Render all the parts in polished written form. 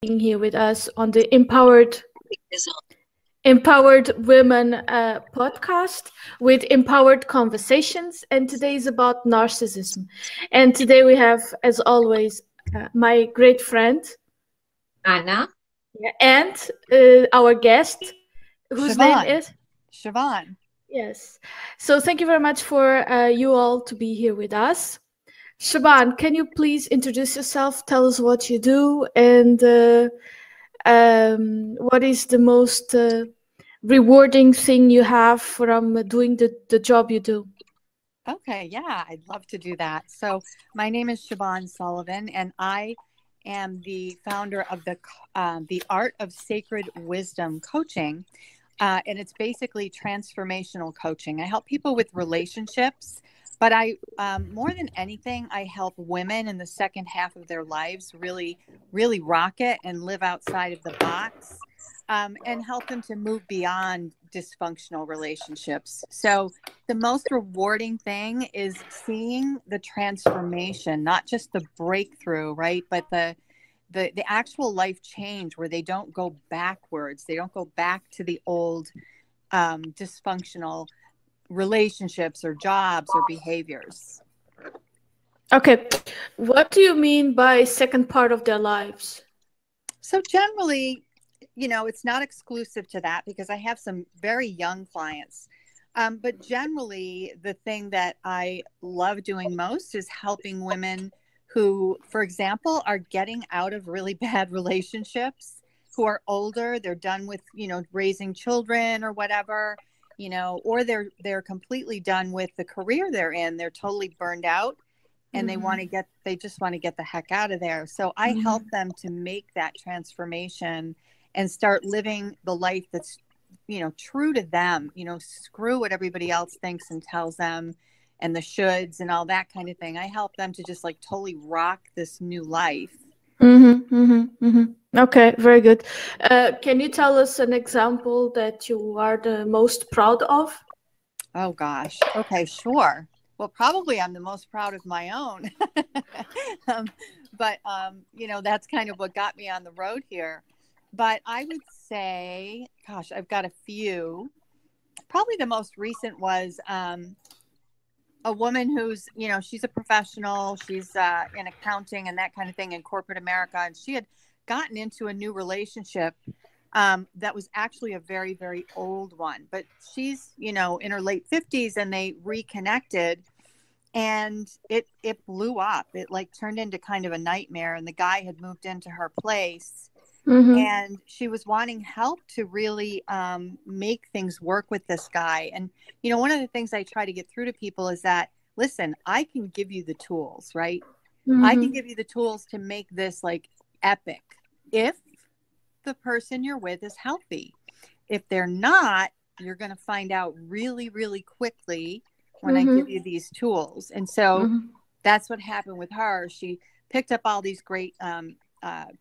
being here with us on the Empowered Women podcast with empowered conversations. And today is about narcissism. And today we have, as always, my great friend, Anna, and our guest, whose name is Siobhan. Yes. So thank you very much for you all to be here with us. Siobhan, can you please introduce yourself? Tell us what you do and what is the most rewarding thing you have from doing the job you do? Okay, yeah, I'd love to do that. So my name is Siobhan Sullivan, and I am the founder of the Art of Sacred Wisdom Coaching, and it's basically transformational coaching. I help people with relationships, but I more than anything, I help women in the second half of their lives really rock it and live outside of the box, and help them to move beyond dysfunctional relationships. So the most rewarding thing is seeing the transformation, not just the breakthrough, right? But the actual life change where they don't go backwards. They don't go back to the old dysfunctional relationships or jobs or behaviors. Okay. What do you mean by second part of their lives? So generally, it's not exclusive to that because I have some very young clients. But generally, the thing that I love doing most is helping women who, for example, are getting out of really bad relationships, who are older, they're done with, raising children or whatever, or they're completely done with the career they're in. They're totally burned out and they just want to get the heck out of there. So I help them to make that transformation and start living the life that's, true to them, screw what everybody else thinks and tells them and the shoulds and all that kind of thing. I help them to just totally rock this new life. Okay, very good. Can you tell us an example that you are the most proud of? Oh, gosh. Okay, sure. Well, probably I'm the most proud of my own. But that's kind of what got me on the road here. But I would say, gosh, I've got a few. Probably the most recent was a woman who's, she's a professional. She's in accounting and that kind of thing in corporate America. And she had gotten into a new relationship that was actually a very, very old one. But she's, in her late 50s and they reconnected. And it blew up. It turned into kind of a nightmare. And the guy had moved into her place. And she was wanting help to really make things work with this guy. And, one of the things I try to get through to people is that, listen, I can give you the tools, right? I can give you the tools to make this epic if the person you're with is healthy. If they're not, you're going to find out really, really quickly when I give you these tools. And so that's what happened with her. She picked up all these great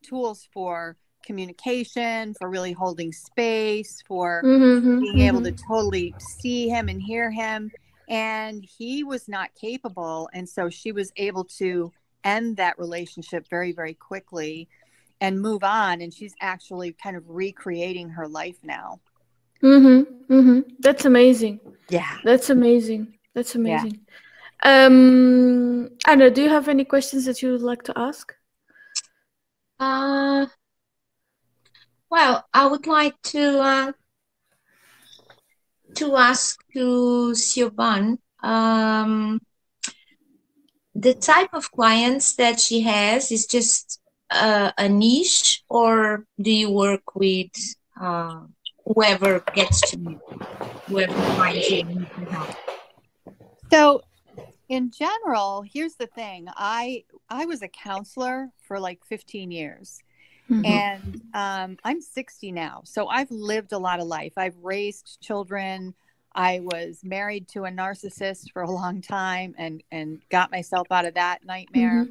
tools for communication, for really holding space, for being able to totally see him and hear him. And he was not capable. And so she was able to end that relationship very, very quickly and move on. And she's actually kind of recreating her life now. That's amazing. Yeah. That's amazing. Yeah. Anna, do you have any questions that you would like to ask? Well, I would like to ask to Siobhan the type of clients that she has is just a niche, or do you work with whoever gets to you, whoever finds you and you can help? So in general, here's the thing. I was a counselor for 15 years. And I'm 60 now. So I've lived a lot of life. I've raised children. I was married to a narcissist for a long time and got myself out of that nightmare.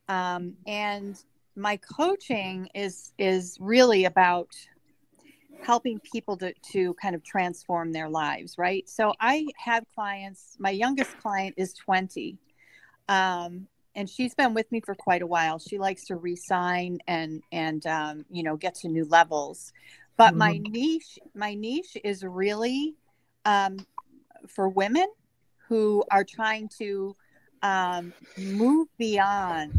And my coaching is really about helping people to kind of transform their lives, right? So I have clients. My youngest client is 20. and she's been with me for quite a while. She likes to re-sign and you know, get to new levels. But my niche is really for women who are trying to move beyond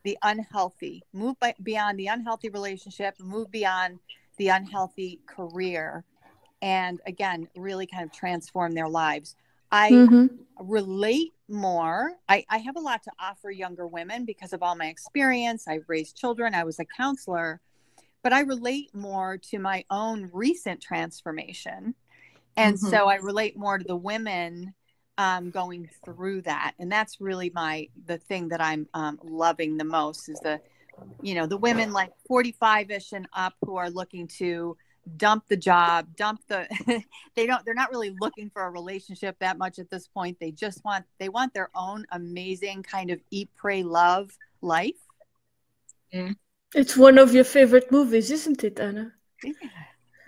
the unhealthy, beyond the unhealthy relationship, move beyond the unhealthy career, and again, really kind of transform their lives. I relate more. I have a lot to offer younger women because of all my experience. I've raised children. I was a counselor, but I relate more to my own recent transformation. And so I relate more to the women going through that. And that's really the thing that I'm loving the most is the women like 45-ish and up who are looking to dump the job, they're not really looking for a relationship that much at this point. They want their own amazing kind of eat, pray, love life. Yeah. It's one of your favorite movies, isn't it, Anna?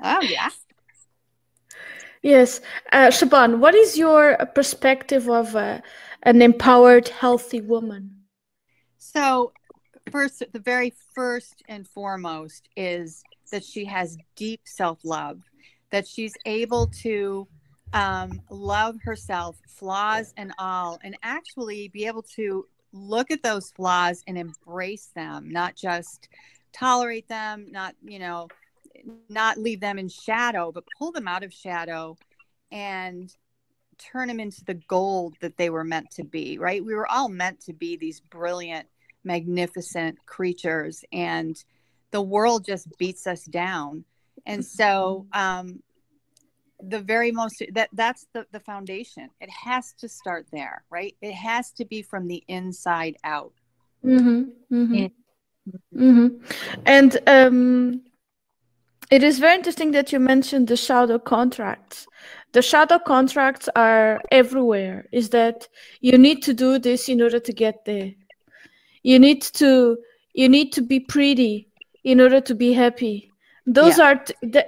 Oh, yeah. Yes. Siobhan, what is your perspective of an empowered, healthy woman? So the very first and foremost is that she has deep self-love, that she's able to love herself, flaws and all, and actually be able to look at those flaws and embrace them, not just tolerate them, not leave them in shadow, but pull them out of shadow and turn them into the gold that they were meant to be, right? We were all meant to be these brilliant, magnificent creatures, and the world just beats us down. And so the very most, that's the foundation. It has to start there, right? It has to be from the inside out. And it is very interesting that you mentioned the shadow contracts. The shadow contracts are everywhere. Is that you need to do this in order to get there. You need to be pretty in order to be happy. Those are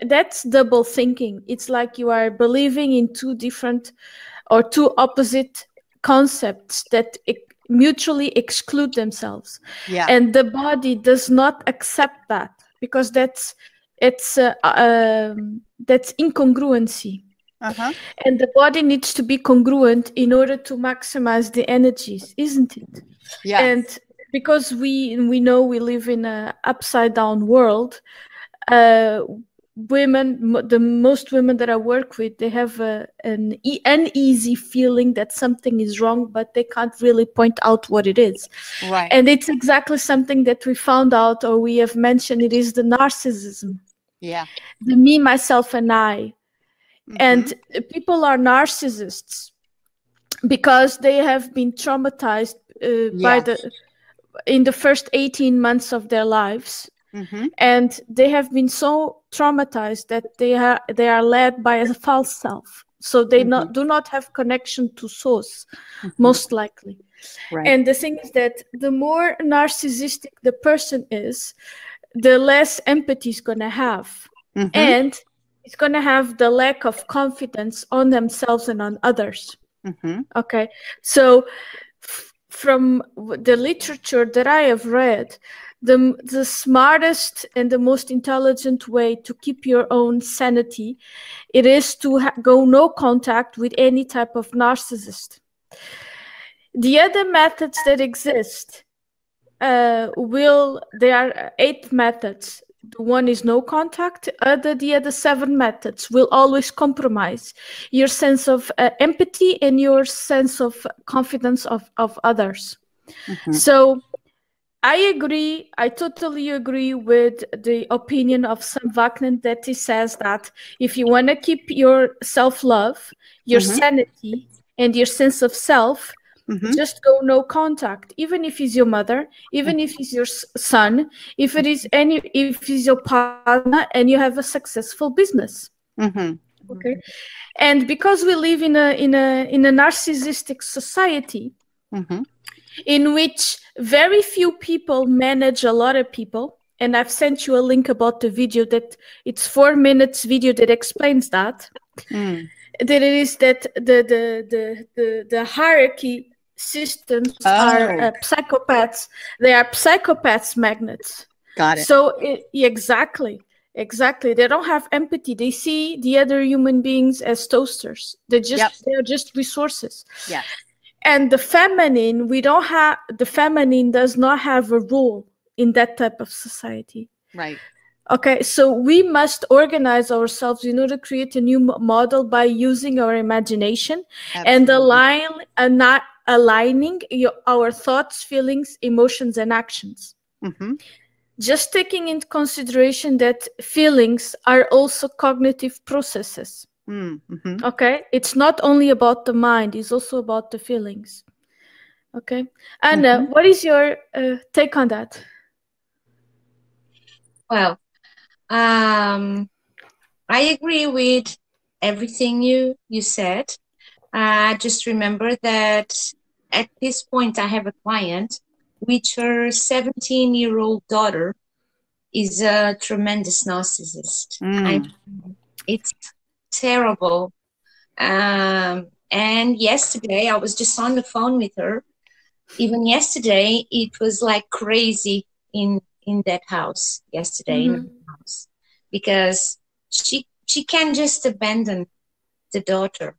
that's double thinking. It's like you are believing in two different or two opposite concepts that mutually exclude themselves. Yeah. And the body does not accept that because that's incongruency. And the body needs to be congruent in order to maximize the energies, isn't it? Yeah. And because we know we live in an upside down world, most women that I work with, they have an uneasy feeling that something is wrong, but they can't really point out what it is. Right. And it's exactly something that we found out, or we have mentioned. It is the narcissism. Yeah. The me, myself, and I. And people are narcissists because they have been traumatized in the first 18 months of their lives. And they have been so traumatized that they are led by a false self. So they do not have connection to source, most likely. Right. And the thing is that the more narcissistic the person is, the less empathy is going to have. And it's going to have the lack of confidence on themselves and on others. Okay. So from the literature that I have read, the smartest and the most intelligent way to keep your own sanity, it is to go no contact with any type of narcissist. The other methods that exist, there are 8 methods. The one is no contact. The other 7 methods will always compromise your sense of empathy and your sense of confidence of others. So I totally agree with the opinion of Sam Vaknin that he says that if you want to keep your self-love, your sanity, and your sense of self, just go no contact. Even if it's your mother, even if it's your son, if it's your partner, and you have a successful business. Okay, and because we live in a narcissistic society. In which very few people manage a lot of people. And I've sent you a link about the video it's 4 minutes video that explains that. That it is that the hierarchy systems are psychopaths. They are psychopaths magnets. Got it. So exactly. They don't have empathy. They see the other human beings as toasters. They're just resources. Yeah. And the feminine, the feminine does not have a role in that type of society. Right. Okay, so we must organize ourselves in order to create a new model by using our imagination. Absolutely. And aligning our thoughts, feelings, emotions, and actions. Mm-hmm. Just taking into consideration that feelings are also cognitive processes. Mm-hmm. Okay, it's not only about the mind; it's also about the feelings. Okay, Anna, what is your take on that? Well, I agree with everything you said. I just remember that at this point I have a client which her 17-year-old daughter is a tremendous narcissist. It's terrible. And yesterday I was just on the phone with her. Even yesterday it was like crazy in that house yesterday, in her house, because she can't just abandon the daughter.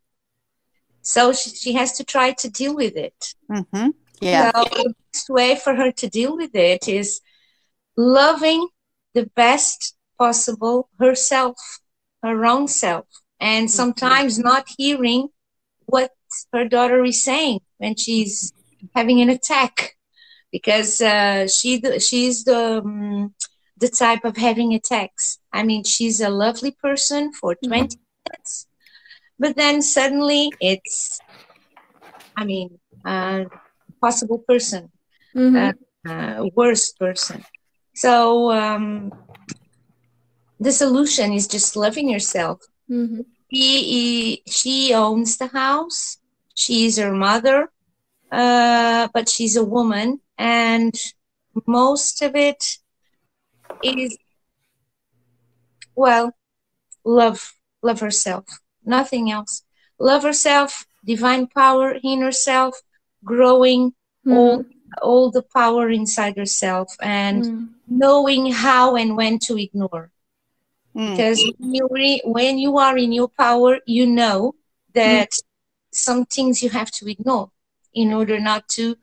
So she has to try to deal with it. Mm-hmm. Yeah. So the best way for her to deal with it is loving the best possible herself, her own self, and sometimes not hearing what her daughter is saying when she's having an attack, because she's the type of having attacks. I mean, she's a lovely person for 20 minutes, but then suddenly it's, possible person, worst person. So the solution is just loving yourself. Mm-hmm. She owns the house. She's her mother, but she's a woman, and most of it is, well, love herself, nothing else. Love herself, divine power in herself, growing all the power inside herself, and knowing how and when to ignore. Because when you are in your power, you know that some things you have to ignore in order not to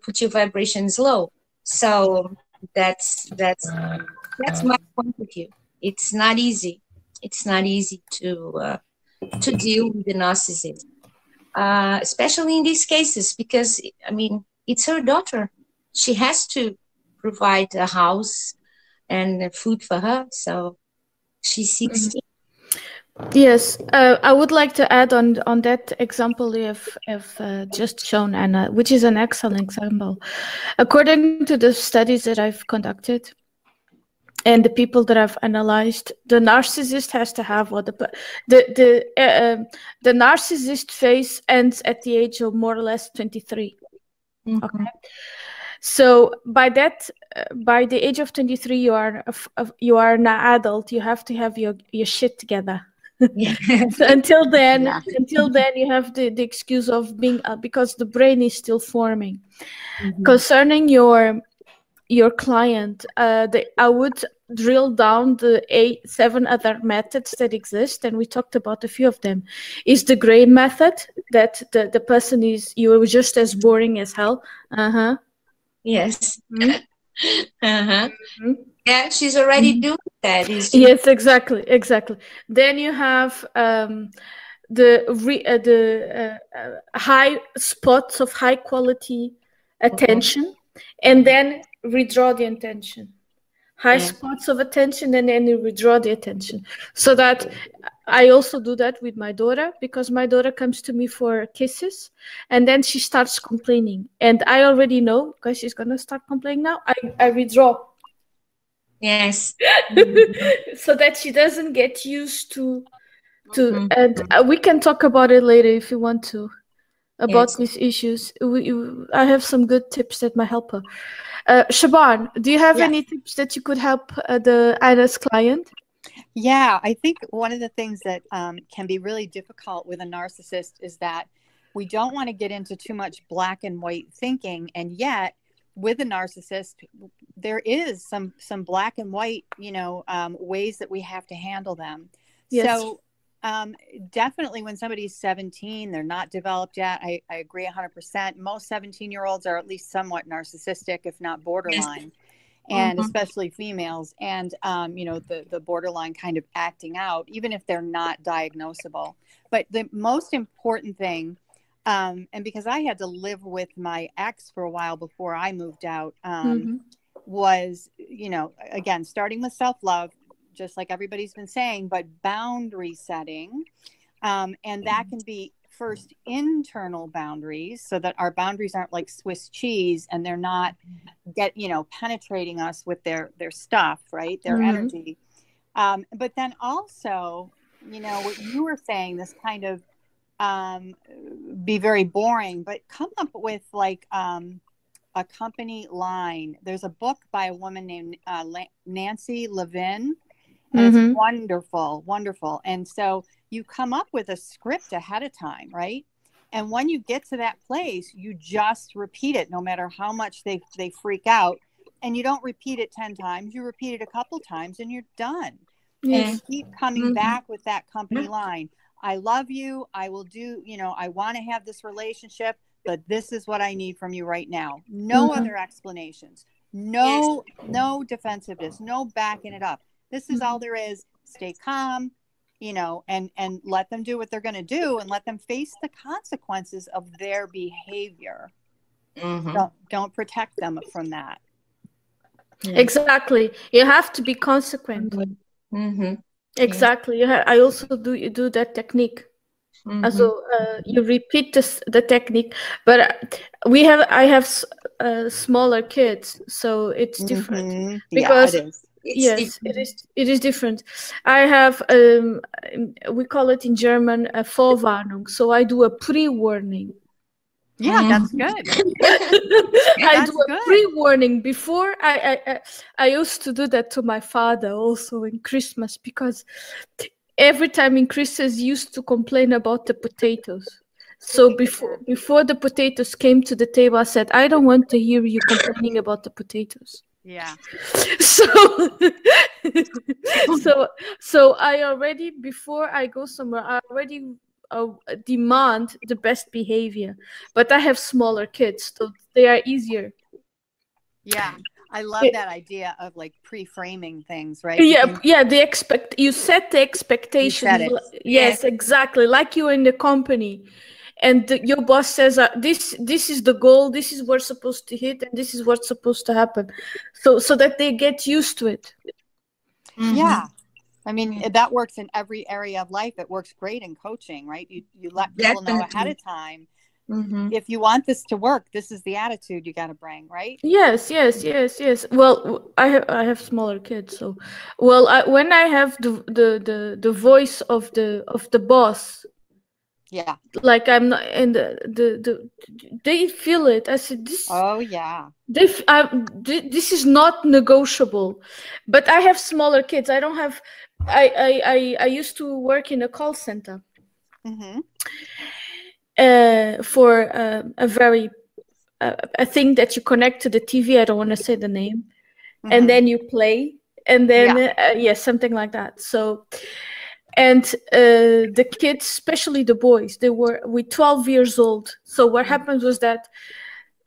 put your vibrations low. So that's my point of view. It's not easy. It's not easy to deal with the narcissist, especially in these cases, because it's her daughter. She has to provide a house and food for her. So she's 16. Yes, I would like to add on that example you have just shown, Anna, which is an excellent example. According to the studies that I've conducted and the people that I've analyzed, the narcissist has to have what the narcissist phase ends at the age of more or less 23. Mm-hmm. Okay. So by the age of 23, you are an adult. You have to have your shit together. So until then, you have the excuse of being because the brain is still forming. Mm-hmm. Concerning your client, I would drill down the 7 other methods that exist, and we talked about a few of them. Is the gray method, that the person is, you are just as boring as hell. Yes. Mm-hmm. Mm-hmm. Yeah, she's already doing that. Yes, exactly. Then you have the high spots of high quality attention, and then withdraw the attention. High spots of attention, and then you withdraw the attention. So that I also do that with my daughter, because my daughter comes to me for kisses, and then she starts complaining, and I already know, because she's gonna start complaining now. I withdraw. Yes. So that she doesn't get used to and we can talk about it later if you want to, about these issues. I have some good tips that might help her. Siobhan, do you have any tips that you could help Anna's client? Yeah, I think one of the things that can be really difficult with a narcissist is that we don't want to get into too much black and white thinking. And yet with a narcissist, there is some black and white, ways that we have to handle them. Yes. So definitely when somebody's 17, they're not developed yet. I agree 100%. Most 17-year-olds are at least somewhat narcissistic, if not borderline, and especially females. And, the borderline kind of acting out, even if they're not diagnosable. But the most important thing, and because I had to live with my ex for a while before I moved out, was, again, starting with self-love, just like everybody's been saying, but boundary setting. And that can be first internal boundaries, so that our boundaries aren't like Swiss cheese and they're not penetrating us with their stuff, right? Their energy. But then also, what you were saying, this kind of be very boring, but come up with like a company line. There's a book by a woman named Nancy Levin. And it's wonderful, wonderful. And so you come up with a script ahead of time, right? And when you get to that place, you just repeat it, no matter how much they freak out. And you don't repeat it 10 times. You repeat it a couple times and you're done. And you keep coming back with that company line. I love you. I will do, I want to have this relationship, but this is what I need from you right now. No other explanations. No defensiveness. No backing it up. This is all there is. Stay calm, and let them do what they're going to do, and let them face the consequences of their behavior. Don't protect them from that. Exactly. You have to be consequent. Exactly. I also do that technique. So you repeat the technique, but I have smaller kids, so it's different because. Yeah, it is. It is different. I have we call it in German a Vorwarnung. So I do a pre-warning. Yeah, that's good. I do a pre-warning before. I used to do that to my father also in Christmas, because every time in Christmas he used to complain about the potatoes. So before the potatoes came to the table, I said, I don't want to hear you complaining about the potatoes. Yeah. So I already, before I go somewhere, I already demand the best behavior. But I have smaller kids, so they are easier. Yeah, I love that idea of like pre-framing things, right? Yeah. You set the expectations. Yes, exactly. Like you're in the company. And your boss says, this is the goal, this is what's supposed to hit, and this is what's supposed to happen. So that they get used to it. Yeah. I mean, that works in every area of life. It works great in coaching, right? You let people know ahead of time, if you want this to work, this is the attitude you got to bring, right? Yes. Well, I have smaller kids, so when I have the voice of the boss. Yeah, like I'm not, and they feel it. I said this. Oh yeah. This is not negotiable. But I have smaller kids. I don't have. I used to work in a call center. For a very a thing that you connect to the TV. I don't want to say the name, and then you play, and then something like that. So. And the kids, especially the boys, they were 12 years old. So what happened was that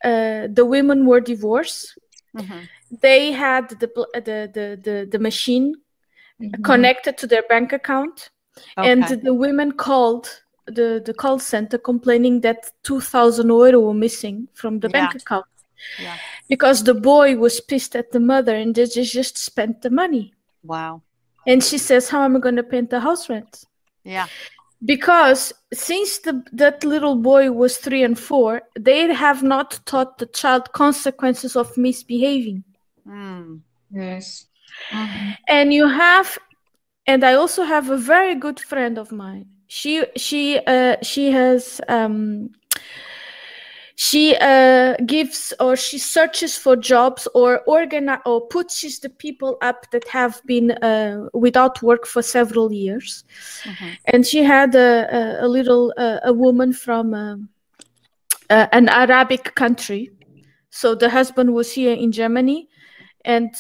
the women were divorced. They had the machine connected to their bank account, and the women called the call center complaining that 2,000 euro were missing from the bank account, because the boy was pissed at the mother and they just spent the money. Wow. And she says, how am I going to pay the house rent? Yeah. Because since that little boy was 3 and 4, they have not taught the child consequences of misbehaving. Yes. And I also have a very good friend of mine. She gives, or she searches for jobs, or pushes the people up that have been without work for several years. And she had a woman from an Arabic country. So the husband was here in Germany, and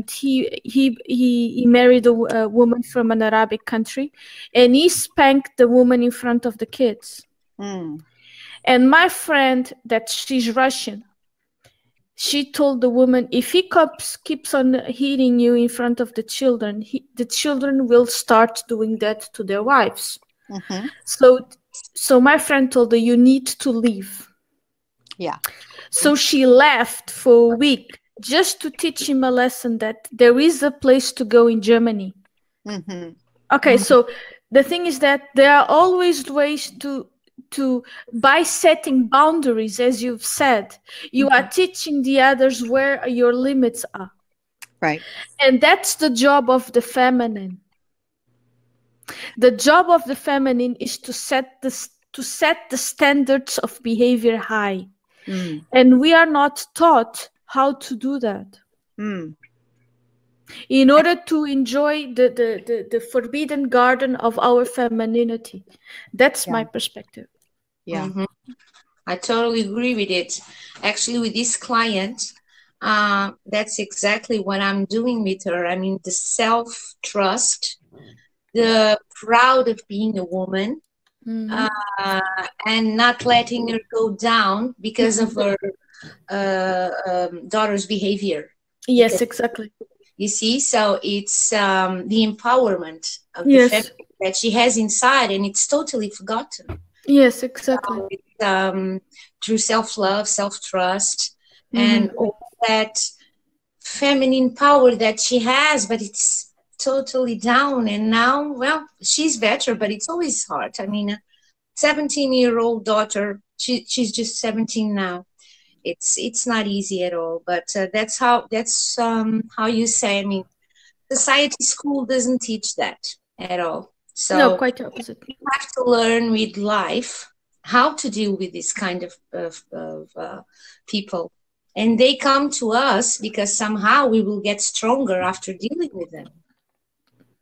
he married a woman from an Arabic country, and he spanked the woman in front of the kids. And my friend, that she's Russian, she told the woman, if he keeps on hitting you in front of the children, the children will start doing that to their wives. So my friend told her, you need to leave. Yeah. So she left for a week just to teach him a lesson that there is a place to go in Germany. Okay, so the thing is that there are always ways to by setting boundaries, as you've said, you are teaching the others where your limits are. Right. And that's the job of the feminine. The job of the feminine is to set the standards of behavior high. And we are not taught how to do that. In order to enjoy the forbidden garden of our femininity. That's my perspective. Yeah. I totally agree with it. Actually, with this client, that's exactly what I'm doing with her. I mean, the self-trust, the proud of being a woman, and not letting her go down because of her daughter's behavior. Yes, exactly. You see, so it's the empowerment of the feminine that she has inside, and it's totally forgotten. Yes, exactly. So it's, through self-love, self-trust, and all that feminine power that she has, but it's totally down. And now, well, she's better, but it's always hard. I mean, a 17-year-old daughter, she's just 17 now. It's not easy at all, but that's how you say. I mean, society school doesn't teach that at all. So no, quite the opposite. You have to learn with life how to deal with this kind of people, and they come to us because somehow we will get stronger after dealing with them.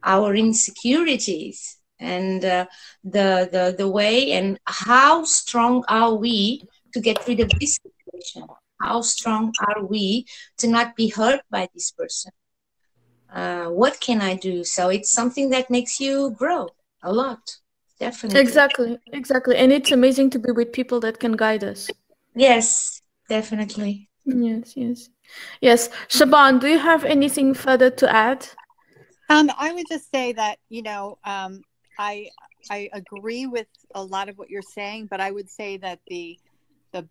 Our insecurities and the way, and how strong are we to get rid of this situation? How strong are we to not be hurt by this person? What can I do? So it's something that makes you grow a lot, definitely. Exactly. And it's amazing to be with people that can guide us. Yes, definitely. Yes. Siobhan, do you have anything further to add? I would just say that, I agree with a lot of what you're saying, but I would say that the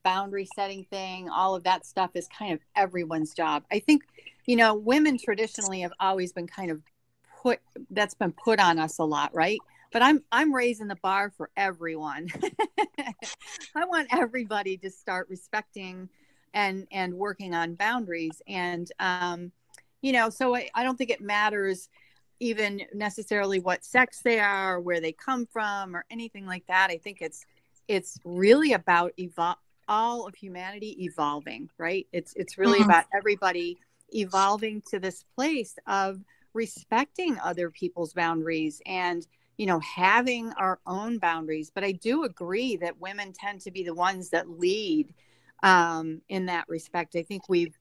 boundary setting thing, all of that stuff is kind of everyone's job. I think, women traditionally have always been kind of that's been put on us a lot, right? But I'm raising the bar for everyone. I want everybody to start respecting and working on boundaries. And, so I don't think it matters even necessarily what sex they are, or where they come from, or anything like that. I think it's really about all of humanity evolving, right? It's really about everybody evolving to this place of respecting other people's boundaries and, having our own boundaries. But I do agree that women tend to be the ones that lead in that respect. I think we've,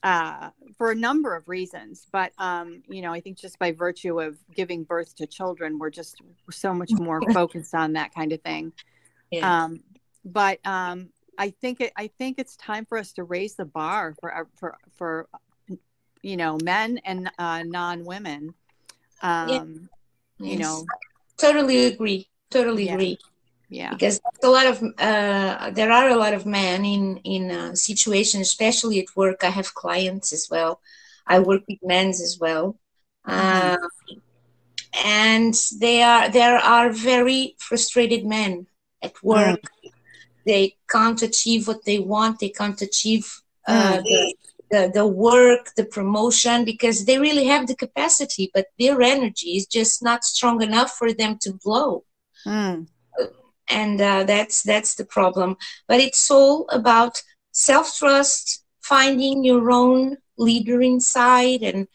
for a number of reasons, but, I think just by virtue of giving birth to children, we're so much more focused on that kind of thing. Yeah. But I think it's time for us to raise the bar for men and non-women. Totally agree. Agree. Yeah, because there are a lot of men in situations, especially at work. I have clients as well. I work with men as well, and there are very frustrated men at work. They can't achieve what they want. They can't achieve the work, the promotion, because they really have the capacity, but their energy is just not strong enough for them to blow. And that's the problem. But it's all about self-trust, finding your own leader inside, and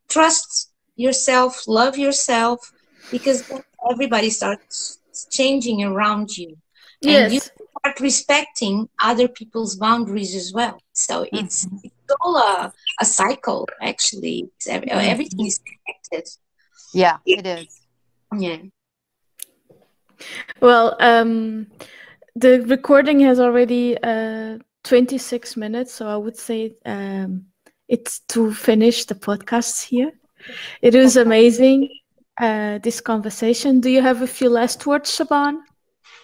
trust yourself, love yourself, because everybody starts changing around you. And you start respecting other people's boundaries as well. So it's all a cycle, actually. Everything is connected. Yeah, it is. Yeah. Well, the recording has already 26 minutes, so I would say it's to finish the podcast here. It is amazing, this conversation. Do you have a few last words, Siobhan?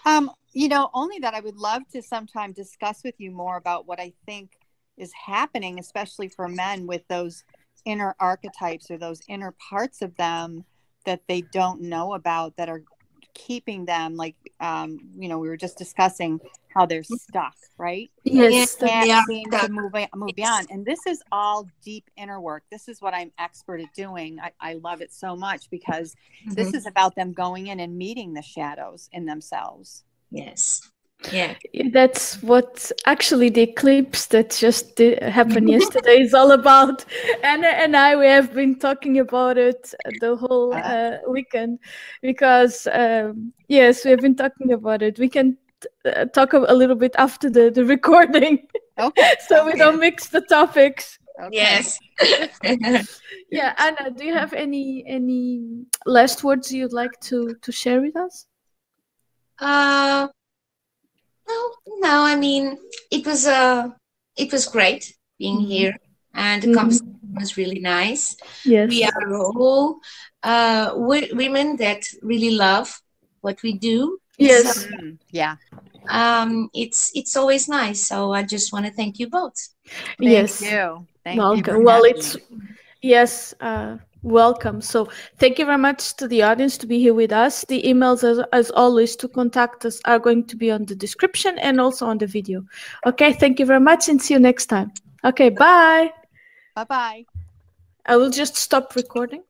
Only that I would love to sometime discuss with you more about what I think is happening, especially for men with those inner archetypes or those inner parts of them that they don't know about, that are keeping them, like, we were just discussing how they're stuck, right? Yes. Can't seem to move beyond. And this is all deep inner work. This is what I'm expert at doing. I love it so much, because this is about them going in and meeting the shadows in themselves. Yes. Yeah. That's what actually the eclipse that just happened yesterday is all about. Anna and we have been talking about it the whole weekend, because yes, we have been talking about it. We can talk a little bit after the recording. Okay. So we don't mix the topics. Okay. Yes. Yeah, Anna, do you have any last words you'd like to share with us? No. I mean, it was great being here, and the conversation was really nice. Yes. We are all women that really love what we do. Yes. So, yeah. It's always nice. So I just want to thank you both. Yes. Thank you. Welcome. Well, it's yes. Welcome. So thank you very much to the audience to be here with us. The emails, as always, to contact us are going to be on the description and also on the video. Okay, thank you very much, and see you next time. Okay, bye. Bye-bye. I will just stop recording.